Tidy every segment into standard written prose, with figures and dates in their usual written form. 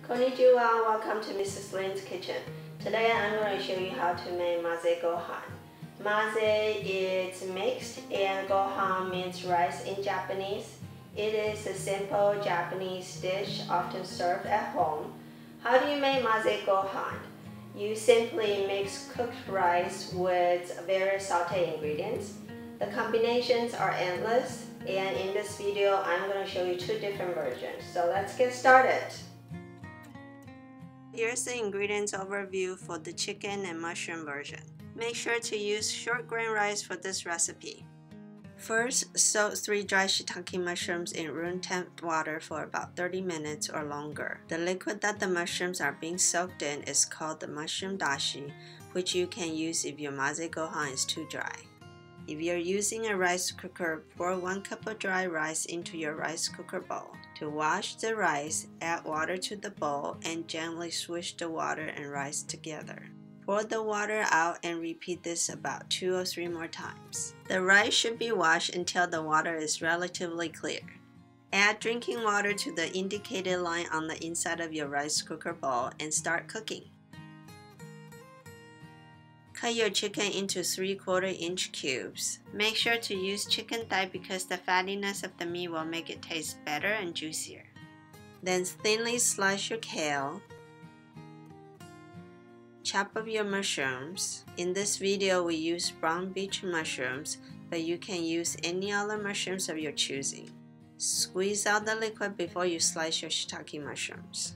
Konnichiwa, welcome to MrsLinsKitchen. Today I'm going to show you how to make Gohan. Maze is mixed and Gohan means rice in Japanese. It is a simple Japanese dish often served at home. How do you make Gohan? You simply mix cooked rice with various sauté ingredients. The combinations are endless, and in this video I'm going to show you two different versions. So let's get started. Here's the ingredients overview for the chicken and mushroom version. Make sure to use short grain rice for this recipe. First, soak 3 dry shiitake mushrooms in room temp water for about 30 minutes or longer. The liquid that the mushrooms are being soaked in is called the mushroom dashi, which you can use if your gohan is too dry. If you're using a rice cooker, pour 1 cup of dry rice into your rice cooker bowl. To wash the rice, add water to the bowl and gently swish the water and rice together. Pour the water out and repeat this about 2 or 3 more times. The rice should be washed until the water is relatively clear. Add drinking water to the indicated line on the inside of your rice cooker bowl and start cooking. Cut your chicken into 3/4 inch cubes. Make sure to use chicken thigh because the fattiness of the meat will make it taste better and juicier. Then thinly slice your kale. Chop up your mushrooms. In this video we use brown beach mushrooms, but you can use any other mushrooms of your choosing. Squeeze out the liquid before you slice your shiitake mushrooms.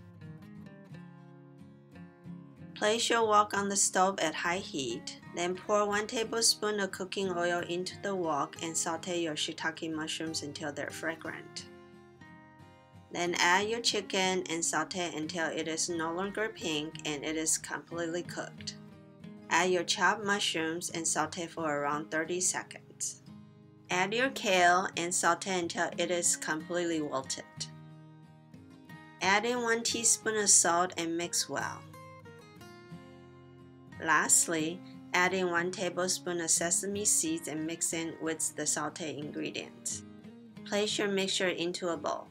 Place your wok on the stove at high heat, then pour 1 tablespoon of cooking oil into the wok and saute your shiitake mushrooms until they're fragrant. Then add your chicken and saute until it is no longer pink and it is completely cooked. Add your chopped mushrooms and saute for around 30 seconds. Add your kale and saute until it is completely wilted. Add in 1 teaspoon of salt and mix well. Lastly, add in 1 tablespoon of sesame seeds and mix in with the sauté ingredients. Place your mixture into a bowl.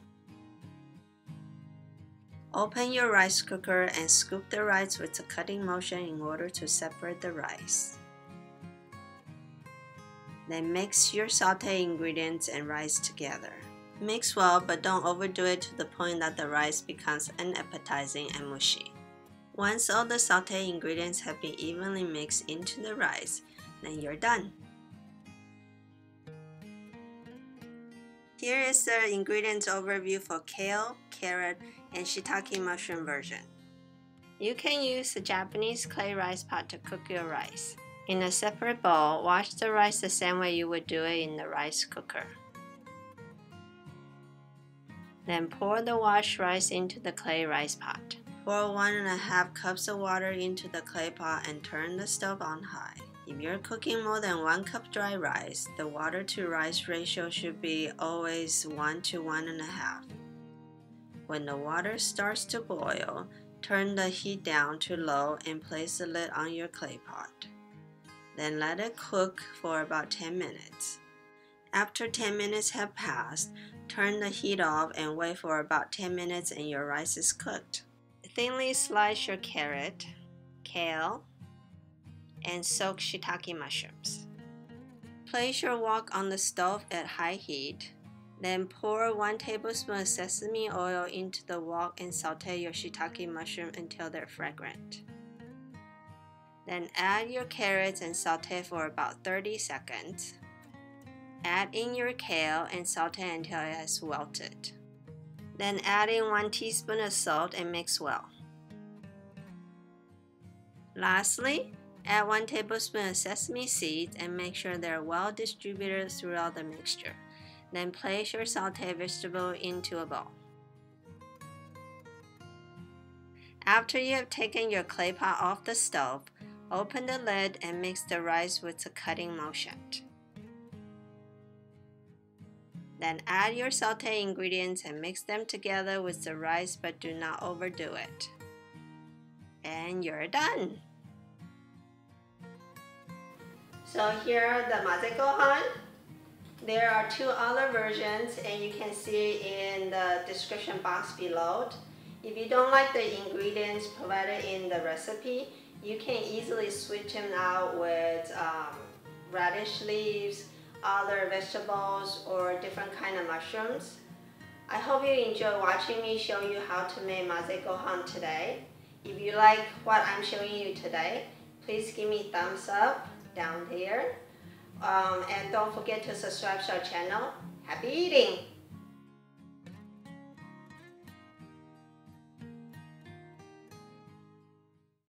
Open your rice cooker and scoop the rice with a cutting motion in order to separate the rice. Then mix your sauté ingredients and rice together. Mix well, but don't overdo it to the point that the rice becomes unappetizing and mushy. Once all the sauté ingredients have been evenly mixed into the rice, then you're done. Here is the ingredients overview for kale, carrot, and shiitake mushroom version. You can use a Japanese clay rice pot to cook your rice. In a separate bowl, wash the rice the same way you would do it in the rice cooker. Then pour the washed rice into the clay rice pot. Pour 1.5 cups of water into the clay pot and turn the stove on high. If you're cooking more than 1 cup dry rice, the water to rice ratio should be always 1 to 1.5. When the water starts to boil, turn the heat down to low and place the lid on your clay pot. Then let it cook for about 10 minutes. After 10 minutes have passed, turn the heat off and wait for about 10 minutes and your rice is cooked. Thinly slice your carrot, kale, and soak shiitake mushrooms. Place your wok on the stove at high heat. Then pour 1 tablespoon of sesame oil into the wok and saute your shiitake mushroom until they're fragrant. Then add your carrots and saute for about 30 seconds. Add in your kale and saute until it has wilted. Then add in 1 teaspoon of salt and mix well. Lastly, add 1 tablespoon of sesame seeds and make sure they're well distributed throughout the mixture. Then place your sauté vegetable into a bowl. After you have taken your clay pot off the stove, open the lid and mix the rice with a cutting motion. Then add your sauté ingredients and mix them together with the rice, but do not overdo it. And you're done! So here are the Gohan. There are 2 other versions and you can see in the description box below. If you don't like the ingredients provided in the recipe, you can easily switch them out with radish leaves, other vegetables, or different kind of mushrooms. I hope you enjoy watching me show you how to make混ぜご飯 today. If you like what I'm showing you today, please give me a thumbs up down there. And don't forget to subscribe to our channel. Happy eating!